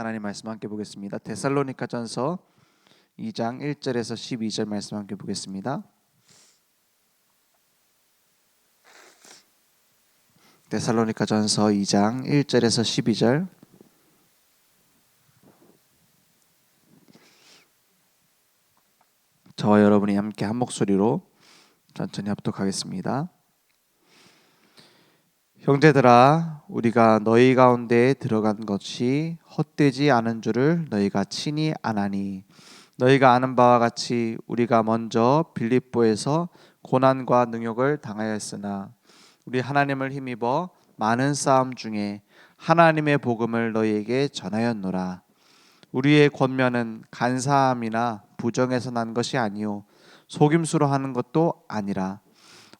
하나님 말씀 함께 보겠습니다. 데살로니가전서 2장 1절에서 12절 말씀 함께 보겠습니다. 데살로니가전서 2장 1절에서 12절. 저와 여러분이 함께 한 목소리로 천천히 합독하겠습니다. 형제들아, 우리가 너희 가운데에 들어간 것이 헛되지 않은 줄을 너희가 친히 아나니, 너희가 아는 바와 같이 우리가 먼저 빌립보에서 고난과 능욕을 당하였으나 우리 하나님을 힘입어 많은 싸움 중에 하나님의 복음을 너희에게 전하였노라. 우리의 권면은 간사함이나 부정에서 난 것이 아니요 속임수로 하는 것도 아니라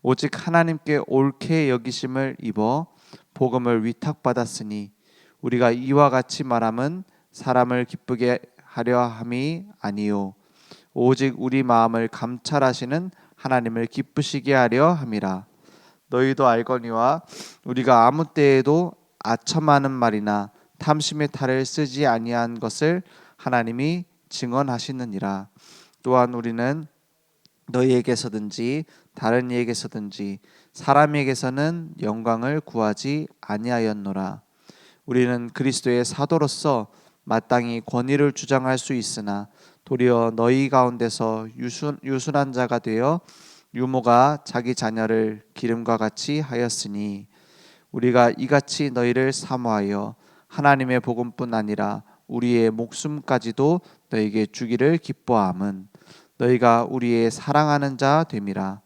오직 하나님께 옳게 여기심을 입어 복음을 위탁받았으니 우리가 이와 같이 말함은 사람을 기쁘게 하려 함이 아니요 오직 우리 마음을 감찰하시는 하나님을 기쁘시게 하려 함이라. 너희도 알거니와 우리가 아무 때에도 아첨하는 말이나 탐심의 탈을 쓰지 아니한 것을 하나님이 증언하시느니라. 또한 우리는 너희에게서든지 다른 이에게서든지 사람에게서는 영광을 구하지 아니하였노라. 우리는 그리스도의 사도로서 마땅히 권위를 주장할 수 있으나 도리어 너희 가운데서 유순한 자가 되어 유모가 자기 자녀를 기름과 같이 하였으니 우리가 이같이 너희를 사모하여 하나님의 복음뿐 아니라 우리의 목숨까지도 너희에게 주기를 기뻐함은 너희가 우리의 사랑하는 자 됨이라.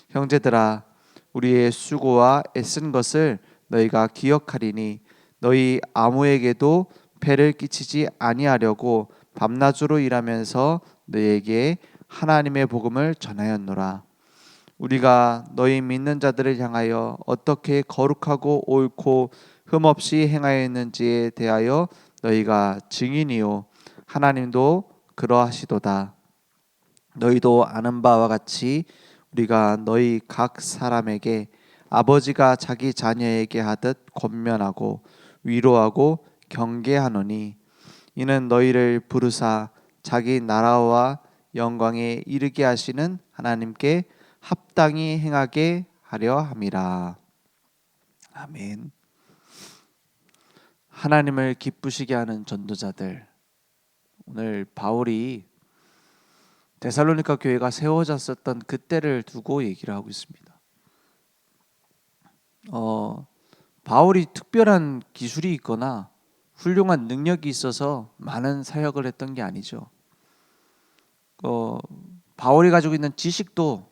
형제들아, 우리의 수고와 애쓴 것을 너희가 기억하리니 너희 아무에게도 폐를 끼치지 아니하려고 밤낮으로 일하면서 너희에게 하나님의 복음을 전하였노라. 우리가 너희 믿는 자들을 향하여 어떻게 거룩하고 옳고 흠없이 행하였는지에 대하여 너희가 증인이요 하나님도 그러하시도다. 너희도 아는 바와 같이 우리가 너희 각 사람에게 아버지가 자기 자녀에게 하듯 권면하고 위로하고 경계하노니 이는 너희를 부르사 자기 나라와 영광에 이르게 하시는 하나님께 합당히 행하게 하려 함이라. 아멘. 하나님을 기쁘시게 하는 전도자들. 오늘 바울이 데살로니가 교회가 세워졌었던 그때를 두고 얘기를 하고 있습니다. 바울이 특별한 기술이 있거나 훌륭한 능력이 있어서 많은 사역을 했던 게 아니죠. 바울이 가지고 있는 지식도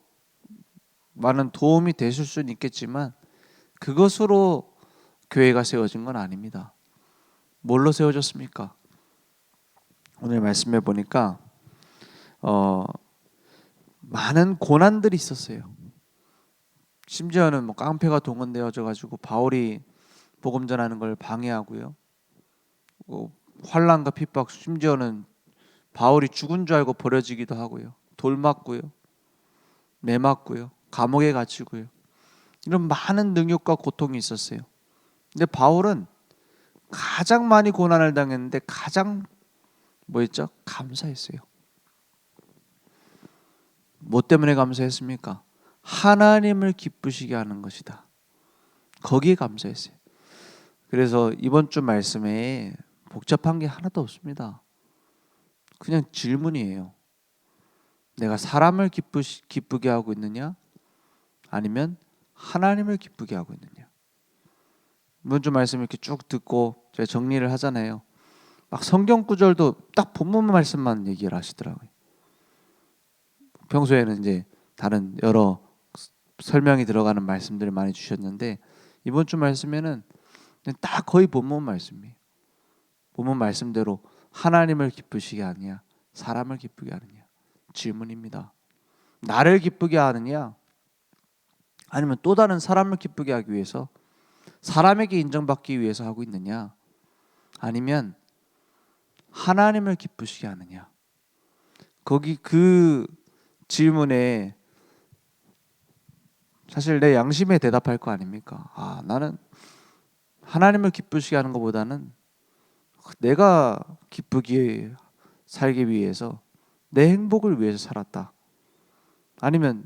많은 도움이 되실 수는 있겠지만 그것으로 교회가 세워진 건 아닙니다. 뭘로 세워졌습니까? 오늘 말씀해 보니까 많은 고난들이 있었어요. 심지어는 깡패가 동원되어져 가지고 바울이 복음 전하는 걸 방해하고요. 환난과 핍박, 심지어는 바울이 죽은 줄 알고 버려지기도 하고요. 돌 맞고요. 매 맞고요. 감옥에 갇히고요. 이런 많은 능욕과 고통이 있었어요. 근데 바울은 가장 많이 고난을 당했는데 가장 뭐였죠? 감사했어요. 뭐 때문에 감사했습니까? 하나님을 기쁘시게 하는 것이다. 거기에 감사했어요. 그래서 이번 주 말씀에 복잡한 게 하나도 없습니다. 그냥 질문이에요. 내가 사람을 기쁘게 하고 있느냐? 아니면 하나님을 기쁘게 하고 있느냐? 이번 주 말씀 이렇게 쭉 듣고 제가 정리를 하잖아요. 막 성경 구절도 딱 본문 말씀만 얘기를 하시더라고요. 평소에는 이제 다른 여러 설명이 들어가는 말씀들을 많이 주셨는데 이번 주 말씀에는 딱 거의 본문 말씀이에요. 본문 말씀대로 하나님을 기쁘시게 하느냐, 사람을 기쁘게 하느냐 질문입니다. 나를 기쁘게 하느냐, 아니면 또 다른 사람을 기쁘게 하기 위해서 사람에게 인정받기 위해서 하고 있느냐, 아니면 하나님을 기쁘시게 하느냐. 거기 그 질문에 사실 내 양심에 대답할 거 아닙니까? 나는 하나님을 기쁘시게 하는 것보다는 내가 기쁘게 살기 위해서 내 행복을 위해서 살았다. 아니면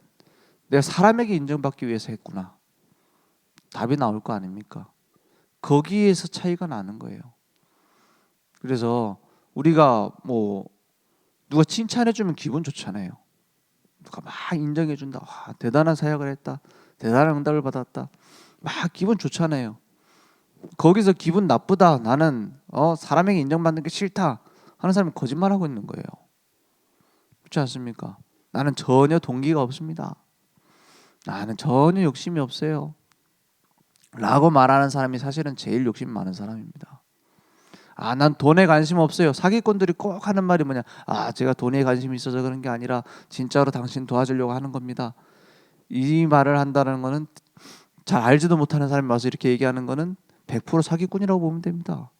내가 사람에게 인정받기 위해서 했구나. 답이 나올 거 아닙니까? 거기에서 차이가 나는 거예요. 그래서 우리가 뭐 누가 칭찬해주면 기분 좋잖아요. 누가 막 인정해준다. 와, 대단한 사역을 했다. 대단한 응답을 받았다. 막 기분 좋잖아요. 거기서 기분 나쁘다. 나는 사람에게 인정받는 게 싫다 하는 사람은 거짓말하고 있는 거예요. 그렇지 않습니까? 나는 전혀 동기가 없습니다. 나는 전혀 욕심이 없어요. 라고 말하는 사람이 사실은 제일 욕심 많은 사람입니다. 난 돈에 관심 없어요. 사기꾼들이 꼭 하는 말이 뭐냐? 제가 돈에 관심이 있어서 그런 게 아니라 진짜로 당신 도와주려고 하는 겁니다. 이 말을 한다는 거는 잘 알지도 못하는 사람이 와서 이렇게 얘기하는 거는 100% 사기꾼이라고 보면 됩니다.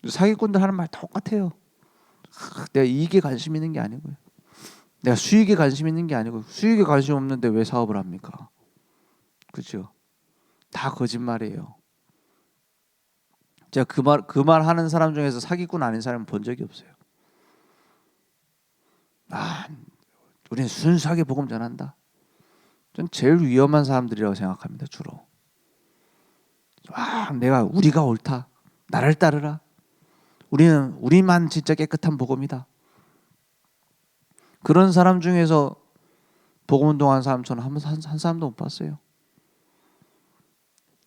사기꾼들 하는 말 똑같아요. 내가 이익에 관심 있는 게 아니고요. 내가 수익에 관심 있는 게 아니고, 수익에 관심 없는데 왜 사업을 합니까? 그렇죠? 다 거짓말이에요. 제가 그 말 하는 사람 중에서 사기꾼 아닌 사람은 본 적이 없어요. 우리는 순수하게 복음 전한다. 전 제일 위험한 사람들이라고 생각합니다. 주로. 우리가 옳다. 나를 따르라. 우리만 진짜 깨끗한 복음이다. 그런 사람 중에서 복음 운동하는 사람 저는 한 사람도 못 봤어요.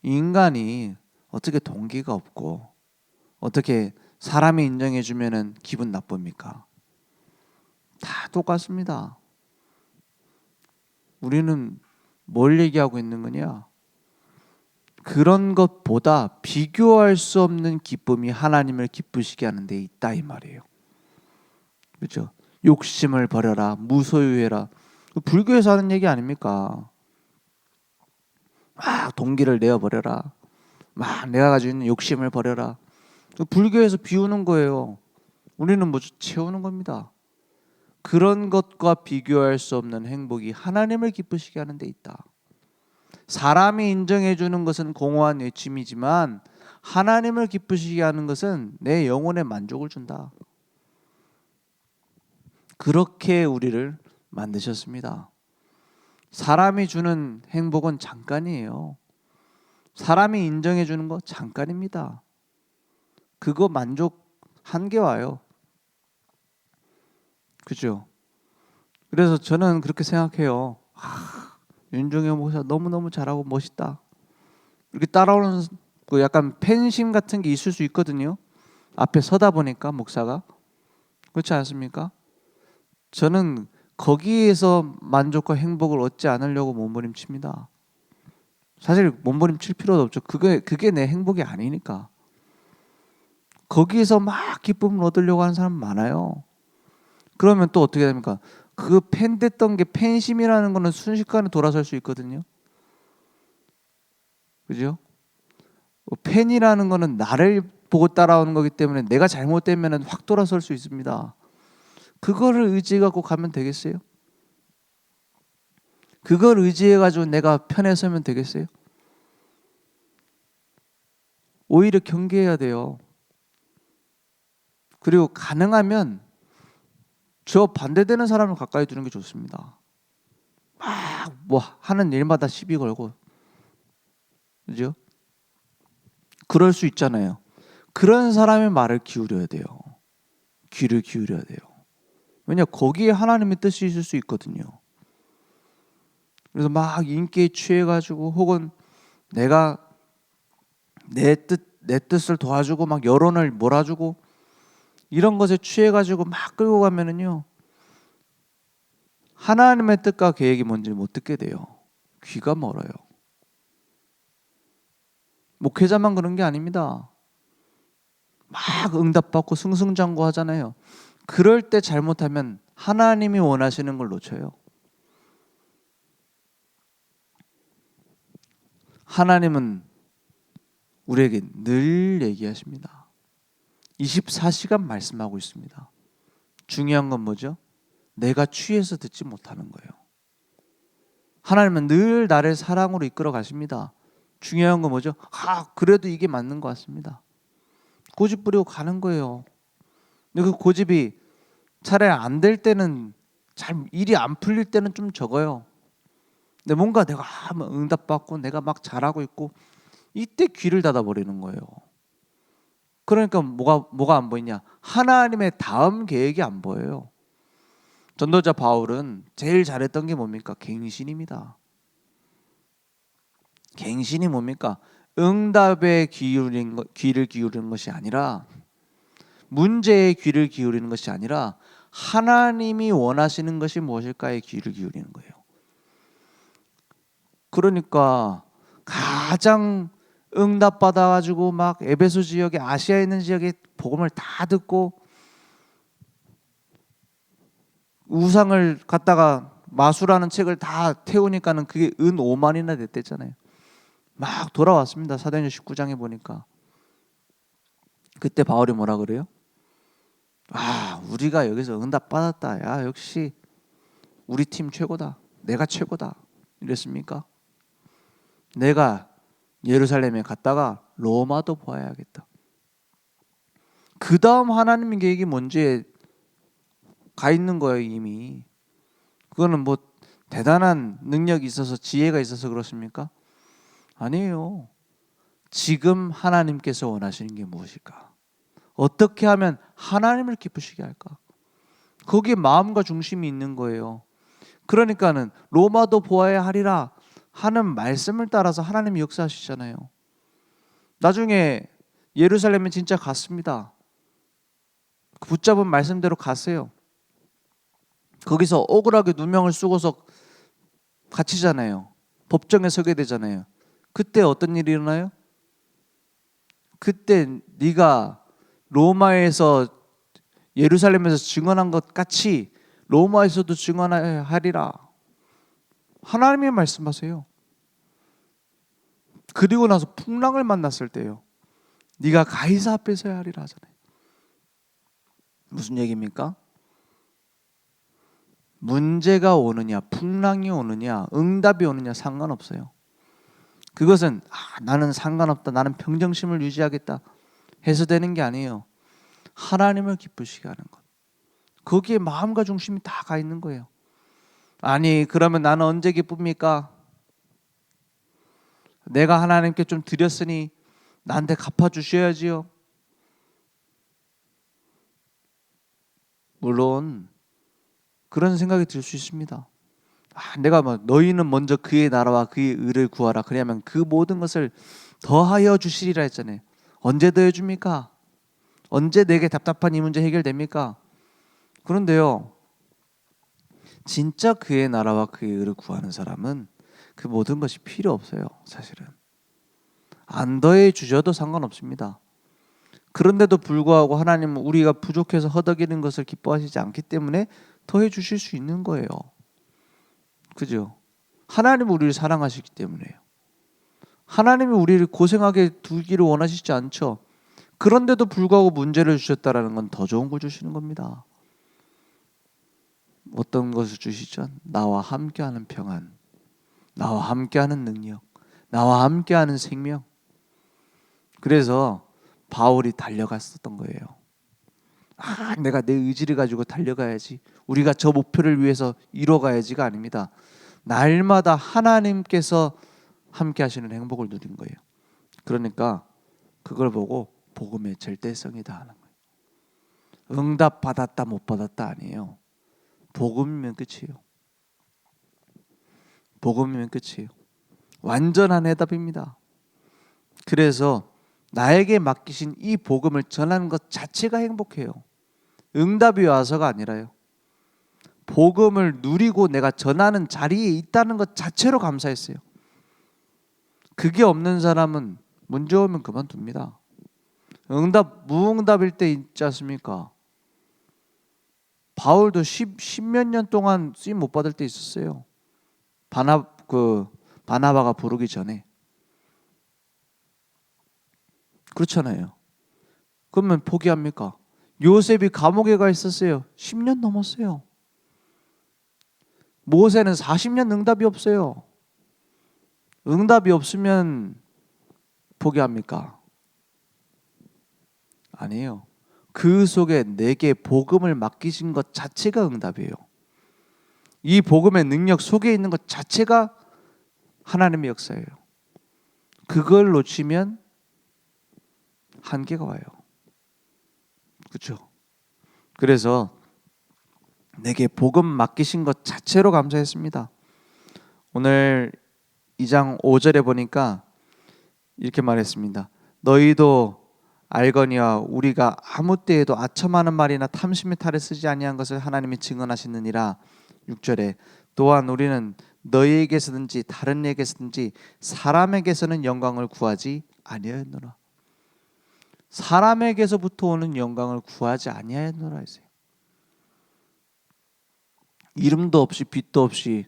인간이 어떻게 동기가 없고 어떻게 사람이 인정해 주면은 기분 나쁩니까? 다 똑같습니다. 우리는 뭘 얘기하고 있는 거냐? 그런 것보다 비교할 수 없는 기쁨이 하나님을 기쁘시게 하는 데 있다 이 말이에요. 그렇죠? 욕심을 버려라, 무소유해라. 불교에서 하는 얘기 아닙니까? 막 동기를 내어버려라. 막 내가 가지고 있는 욕심을 버려라. 불교에서 비우는 거예요. 우리는 뭐 채우는 겁니다. 그런 것과 비교할 수 없는 행복이 하나님을 기쁘시게 하는 데 있다. 사람이 인정해 주는 것은 공허한 외침이지만 하나님을 기쁘시게 하는 것은 내 영혼에 만족을 준다. 그렇게 우리를 만드셨습니다. 사람이 주는 행복은 잠깐이에요. 사람이 인정해 주는 거 잠깐입니다. 그거 만족 한계 와요. 그죠? 그래서 저는 그렇게 생각해요. 윤종현 목사 너무너무 잘하고 멋있다. 이렇게 따라오는 그 약간 팬심 같은 게 있을 수 있거든요. 앞에 서다 보니까 목사가. 그렇지 않습니까? 저는 거기에서 만족과 행복을 얻지 않으려고 몸부림칩니다. 사실 몸부림칠 필요도 없죠. 그게 내 행복이 아니니까. 거기에서 막 기쁨을 얻으려고 하는 사람 많아요. 그러면 또 어떻게 됩니까? 그 팬 됐던 게 팬심이라는 거는 순식간에 돌아설 수 있거든요. 그죠? 팬이라는 거는 나를 보고 따라오는 거기 때문에 내가 잘못되면 확 돌아설 수 있습니다. 그거를 의지해 갖고 가면 되겠어요? 그걸 의지해 가지고 내가 편에 서면 되겠어요? 오히려 경계해야 돼요. 그리고 가능하면 저 반대되는 사람을 가까이 두는 게 좋습니다. 막 뭐 하는 일마다 시비 걸고, 그죠? 그럴 수 있잖아요. 그런 사람의 말을 기울여야 돼요. 귀를 기울여야 돼요. 왜냐 거기에 하나님의 뜻이 있을 수 있거든요. 그래서 막 인기에 취해가지고 혹은 내가 내 뜻을 도와주고 막 여론을 몰아주고 이런 것에 취해가지고 막 끌고 가면은요 하나님의 뜻과 계획이 뭔지 못 듣게 돼요. 귀가 멀어요. 목회자만 그런 게 아닙니다. 막 응답받고 승승장구하잖아요. 그럴 때 잘못하면 하나님이 원하시는 걸 놓쳐요. 하나님은 우리에게 늘 얘기하십니다. 24시간 말씀하고 있습니다. 중요한 건 뭐죠? 내가 취해서 듣지 못하는 거예요. 하나님은 늘 나를 사랑으로 이끌어 가십니다. 중요한 건 뭐죠? 그래도 이게 맞는 것 같습니다. 고집 부리고 가는 거예요. 근데 그 고집이 차라리 안 될 때는, 잘 일이 안 풀릴 때는 좀 적어요. 근데 뭔가 내가 응답받고 내가 막 잘하고 있고 이때 귀를 닫아버리는 거예요. 그러니까 뭐가 안 보이냐? 하나님의 다음 계획이 안 보여요. 전도자 바울은 제일 잘했던 게 뭡니까? 갱신입니다. 갱신이 뭡니까? 응답에 귀를 기울이는 것이 아니라, 문제에 귀를 기울이는 것이 아니라 하나님이 원하시는 것이 무엇일까에 귀를 기울이는 거예요. 그러니까 가장 응답 받아가지고 막 에베소 지역에, 아시아에 있는 지역에 복음을 다 듣고 우상을 갖다가 마수라는 책을 다 태우니까는 그게 은 5만이나 됐댔잖아요. 막 돌아왔습니다. 사도행전 19장에 보니까. 그때 바울이 뭐라 그래요? 우리가 여기서 응답 받았다. 야, 역시 우리 팀 최고다. 내가 최고다. 이랬습니까? 내가 예루살렘에 갔다가 로마도 보아야겠다. 그 다음 하나님의 계획이 뭔지에 가 있는 거예요, 이미. 그거는 뭐 대단한 능력이 있어서, 지혜가 있어서 그렇습니까? 아니에요. 지금 하나님께서 원하시는 게 무엇일까? 어떻게 하면 하나님을 기쁘시게 할까? 거기에 마음과 중심이 있는 거예요. 그러니까는 로마도 보아야 하리라 하는 말씀을 따라서 하나님이 역사하시잖아요. 나중에 예루살렘에 진짜 갔습니다. 붙잡은 말씀대로 갔어요. 거기서 억울하게 누명을 쓰고서 갇히잖아요. 법정에 서게 되잖아요. 그때 어떤 일이 일어나요? 그때 네가 로마에서, 예루살렘에서 증언한 것 같이 로마에서도 증언하리라. 하나님이 말씀하세요. 그리고 나서 풍랑을 만났을 때요, 네가 가이사 앞에 서야 하리라 하잖아요. 무슨 얘기입니까? 문제가 오느냐, 풍랑이 오느냐, 응답이 오느냐 상관없어요. 그것은 나는 상관없다, 나는 평정심을 유지하겠다 해서 되는 게 아니에요. 하나님을 기쁘시게 하는 것, 거기에 마음과 중심이 다 가 있는 거예요. 아니 그러면 나는 언제 기쁩니까? 내가 하나님께 좀 드렸으니 나한테 갚아주셔야지요. 물론 그런 생각이 들 수 있습니다. 내가 너희는 먼저 그의 나라와 그의 의를 구하라, 그러면 그 모든 것을 더하여 주시리라 했잖아요. 언제 더해 줍니까? 언제 내게 답답한 이 문제 해결됩니까? 그런데요, 진짜 그의 나라와 그의 의를 구하는 사람은 그 모든 것이 필요 없어요. 사실은 안 더해 주셔도 상관없습니다. 그런데도 불구하고 하나님은 우리가 부족해서 허덕이는 것을 기뻐하시지 않기 때문에 더해 주실 수 있는 거예요. 그죠? 하나님은 우리를 사랑하시기 때문에요. 하나님이 우리를 고생하게 두기를 원하시지 않죠. 그런데도 불구하고 문제를 주셨다라는 건 더 좋은 걸 주시는 겁니다. 어떤 것을 주시죠? 나와 함께하는 평안, 나와 함께하는 능력, 나와 함께하는 생명. 그래서 바울이 달려갔었던 거예요. 내가 내 의지를 가지고 달려가야지, 우리가 저 목표를 위해서 이뤄가야지가 아닙니다. 날마다 하나님께서 함께 하시는 행복을 누린 거예요. 그러니까 그걸 보고 복음의 절대성이다 하는 거예요. 응답 받았다 못 받았다 아니에요. 복음이면 끝이에요. 복음이면 끝이에요. 완전한 해답입니다. 그래서 나에게 맡기신 이 복음을 전하는 것 자체가 행복해요. 응답이 와서가 아니라요. 복음을 누리고 내가 전하는 자리에 있다는 것 자체로 감사했어요. 그게 없는 사람은 문제 오면 그만둡니다. 무응답일 때 있지 않습니까? 바울도 10몇 년 동안 쓰임 못 받을 때 있었어요. 바나바가 부르기 전에. 그렇잖아요. 그러면 포기합니까? 요셉이 감옥에 가 있었어요. 10년 넘었어요. 모세는 40년 응답이 없어요. 응답이 없으면 포기합니까? 아니에요. 그 속에 내게 복음을 맡기신 것 자체가 응답이에요. 이 복음의 능력 속에 있는 것 자체가 하나님의 역사예요. 그걸 놓치면 한계가 와요. 그렇죠? 그래서 내게 복음 맡기신 것 자체로 감사했습니다. 오늘 2장 5절에 보니까 이렇게 말했습니다. 너희도 알거니와 우리가 아무 때에도 아첨하는 말이나 탐심의 탈에 쓰지 아니한 것을 하나님이 증언하시느니라. 6절에 또한 우리는 너희에게서든지 다른 에게서든지 사람에게서는 영광을 구하지 아니하였노라. 사람에게서부터 오는 영광을 구하지 아니하였노라 했어요. 이름도 없이 빛도 없이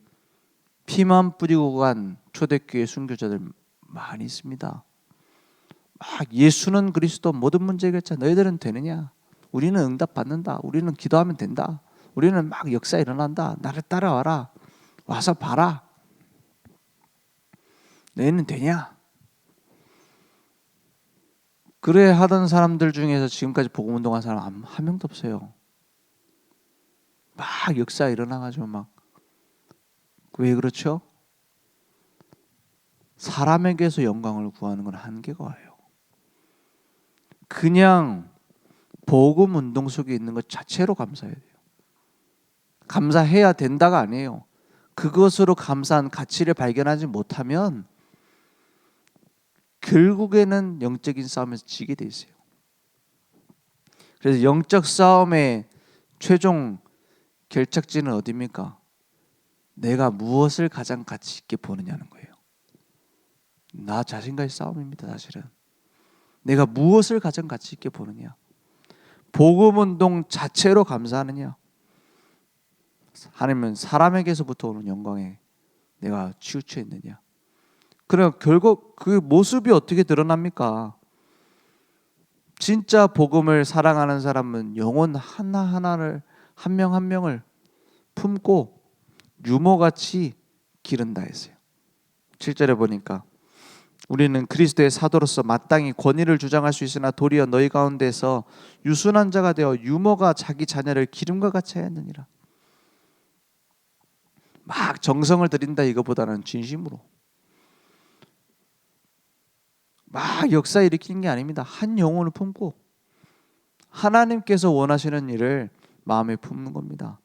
피만 뿌리고 간 초대교회 순교자들 많이 있습니다. 막 예수는 그리스도 모든 문제 해결자, 너희들은 되느냐? 우리는 응답 받는다. 우리는 기도하면 된다. 우리는 막 역사 일어난다. 나를 따라와라. 와서 봐라. 너희는 되냐? 그래 하던 사람들 중에서 지금까지 복음 운동한 사람 한 명도 없어요. 막 역사 일어나가지고 막 왜 그렇죠? 사람에게서 영광을 구하는 건 한계가 와요. 그냥 복음 운동 속에 있는 것 자체로 감사해야 돼요. 감사해야 된다가 아니에요. 그것으로 감사한 가치를 발견하지 못하면 결국에는 영적인 싸움에서 지게 돼 있어요. 그래서 영적 싸움의 최종 결착지는 어디입니까? 내가 무엇을 가장 가치 있게 보느냐는 거예요. 나 자신과의 싸움입니다. 사실은 내가 무엇을 가장 가치 있게 보느냐, 복음 운동 자체로 감사하느냐, 아니면 사람에게서부터 오는 영광에 내가 치우쳐 있느냐. 그럼 결국 그 모습이 어떻게 드러납니까? 진짜 복음을 사랑하는 사람은 영혼 하나하나를 한 명 한 명을 품고 유모같이 기른다 했어요. 7절에 보니까 우리는 그리스도의 사도로서 마땅히 권위를 주장할 수 있으나 도리어 너희 가운데서 유순한 자가 되어 유모가 자기 자녀를 기름과 같이 하였느니라. 막 정성을 들인다 이거보다는 진심으로 막 역사 일으키는 게 아닙니다. 한 영혼을 품고 하나님께서 원하시는 일을 마음에 품는 겁니다.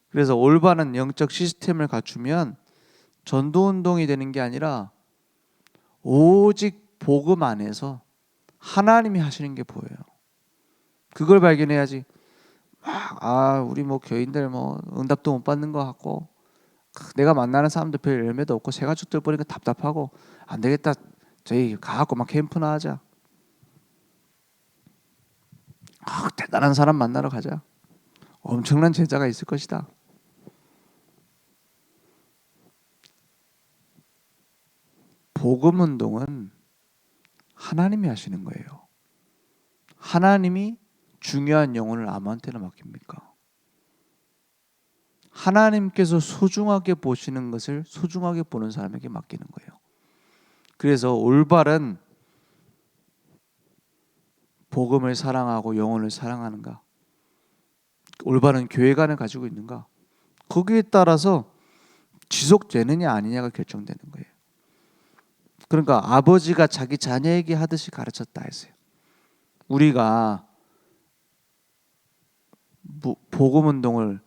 그래서 올바른 영적 시스템을 갖추면 전도운동이 되는 게 아니라 오직 복음 안에서 하나님이 하시는 게 보여요. 그걸 발견해야지. 우리 뭐 교인들 뭐 응답도 못 받는 것 같고, 내가 만나는 사람들 별 열매도 없고, 새 가족들 보니까 답답하고, 안 되겠다. 저희 가갖고 막 캠프나 하자. 대단한 사람 만나러 가자. 엄청난 제자가 있을 것이다. 복음 운동은 하나님이 하시는 거예요. 하나님이 중요한 영혼을 아무한테나 맡깁니까? 하나님께서 소중하게 보시는 것을 소중하게 보는 사람에게 맡기는 거예요. 그래서 올바른 복음을 사랑하고 영혼을 사랑하는가, 올바른 교회관을 가지고 있는가, 거기에 따라서 지속되느냐 아니냐가 결정되는 거예요. 그러니까 아버지가 자기 자녀에게 하듯이 가르쳤다 했어요. 우리가 복음 운동을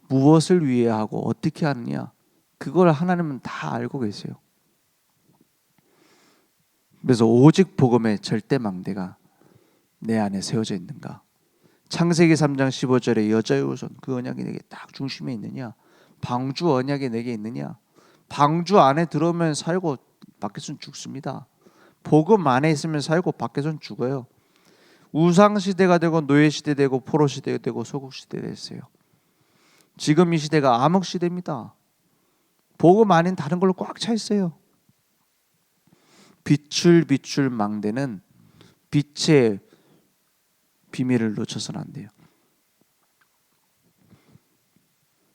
무엇을 위해 하고 어떻게 하느냐, 그걸 하나님은 다 알고 계세요. 그래서 오직 복음의 절대 망대가 내 안에 세워져 있는가. 창세기 3장 15절에 여자의 우선 그 언약이 내게 딱 중심에 있느냐, 방주 언약이 내게 있느냐. 방주 안에 들어오면 살고 밖에서는 죽습니다. 복음 안에 있으면 살고 밖에서는 죽어요. 우상시대가 되고 노예시대 되고 포로시대가 되고 소국시대가 됐어요. 지금 이 시대가 암흑시대입니다. 복음 아닌 다른 걸로 꽉 차 있어요. 비출 망대는 빛의 비밀을 놓쳐서는 안 돼요.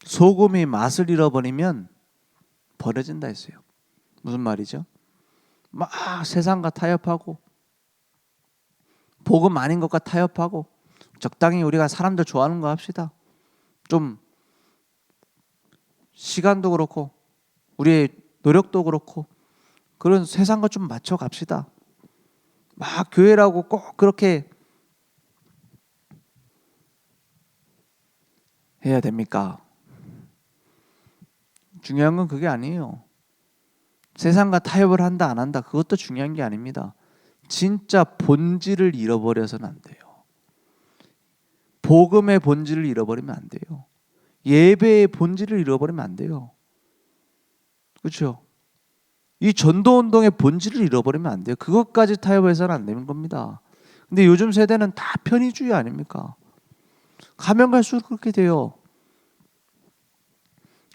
소금이 맛을 잃어버리면 버려진다 했어요. 무슨 말이죠? 막 세상과 타협하고 복음 아닌 것과 타협하고 적당히 우리가 사람들 좋아하는 거 합시다. 좀 시간도 그렇고 우리의 노력도 그렇고 그런 세상과 좀 맞춰 갑시다. 막 교회라고 꼭 그렇게 해야 됩니까? 중요한 건 그게 아니에요. 세상과 타협을 한다 안 한다 그것도 중요한 게 아닙니다. 진짜 본질을 잃어버려서는 안 돼요. 복음의 본질을 잃어버리면 안 돼요. 예배의 본질을 잃어버리면 안 돼요. 그렇죠? 이 전도운동의 본질을 잃어버리면 안 돼요. 그것까지 타협해서는 안 되는 겁니다. 근데 요즘 세대는 다 편의주의 아닙니까? 가면 갈수록 그렇게 돼요.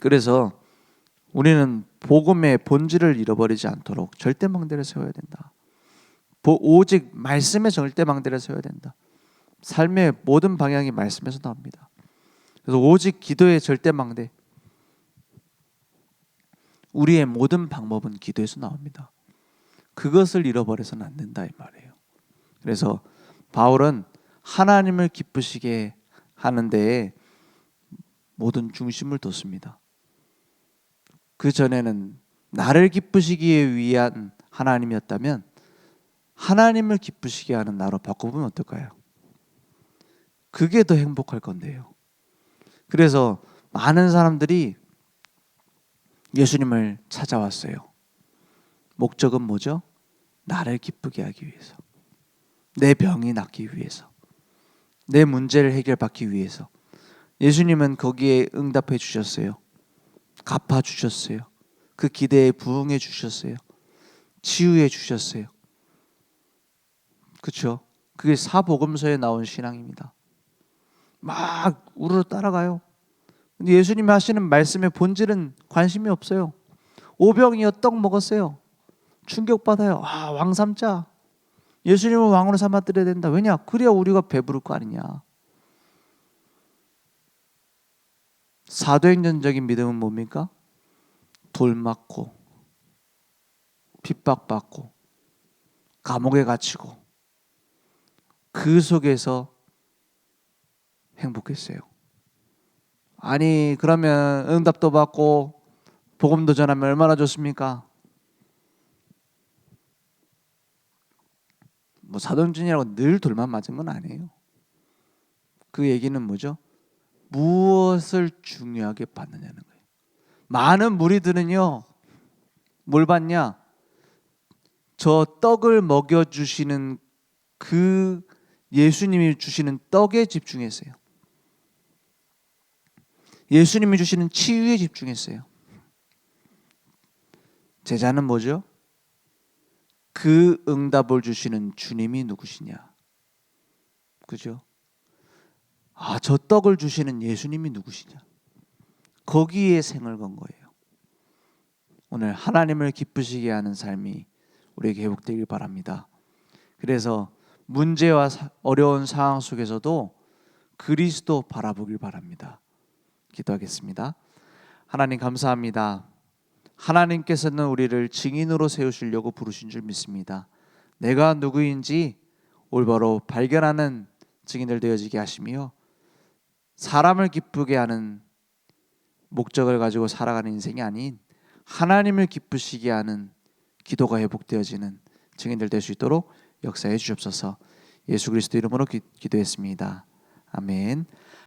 그래서 우리는 복음의 본질을 잃어버리지 않도록 절대망대를 세워야 된다. 오직 말씀의 절대망대를 세워야 된다. 삶의 모든 방향이 말씀에서 나옵니다. 그래서 오직 기도의 절대망대, 우리의 모든 방법은 기도에서 나옵니다. 그것을 잃어버려서는 안 된다 이 말이에요. 그래서 바울은 하나님을 기쁘시게 하는 데에 모든 중심을 뒀습니다. 그 전에는 나를 기쁘시기 위한 하나님이었다면 하나님을 기쁘시게 하는 나로 바꿔보면 어떨까요? 그게 더 행복할 건데요. 그래서 많은 사람들이 예수님을 찾아왔어요. 목적은 뭐죠? 나를 기쁘게 하기 위해서, 내 병이 낫기 위해서, 내 문제를 해결받기 위해서. 예수님은 거기에 응답해 주셨어요. 갚아 주셨어요. 그 기대에 부응해 주셨어요. 치유해 주셨어요. 그렇죠? 그게 사복음서에 나온 신앙입니다. 막 우르르 따라가요. 근데 예수님이 하시는 말씀의 본질은 관심이 없어요. 오병이어 떡 먹었어요. 충격받아요. 아, 왕 삼자. 예수님을 왕으로 삼아드려야 된다. 왜냐? 그래야 우리가 배부를 거 아니냐. 사도행전적인 믿음은 뭡니까? 돌 맞고 핍박받고 감옥에 갇히고 그 속에서 행복했어요. 아니 그러면 응답도 받고 복음도 전하면 얼마나 좋습니까? 뭐 사도행전이라고 늘 돌만 맞은 건 아니에요. 그 얘기는 뭐죠? 무엇을 중요하게 받느냐는 거예요. 많은 무리들은요, 뭘 받냐? 저 떡을 먹여주시는 그 예수님이 주시는 떡에 집중했어요. 예수님이 주시는 치유에 집중했어요. 제자는 뭐죠? 그 응답을 주시는 주님이 누구시냐? 그죠? 아, 저 떡을 주시는 예수님이 누구시냐? 거기에 생을 건 거예요. 오늘 하나님을 기쁘시게 하는 삶이 우리에게 회복되길 바랍니다. 그래서 문제와 어려운 상황 속에서도 그리스도 바라보길 바랍니다. 기도하겠습니다. 하나님 감사합니다. 하나님께서는 우리를 증인으로 세우시려고 부르신 줄 믿습니다. 내가 누구인지 올바로 발견하는 증인들 되어지게 하시며 사람을 기쁘게 하는 목적을 가지고 살아가는 인생이 아닌 하나님을 기쁘시게 하는 기도가 회복되어지는 증인들 될 수 있도록 역사해 주옵소서. 예수 그리스도 이름으로 기도했습니다. 아멘.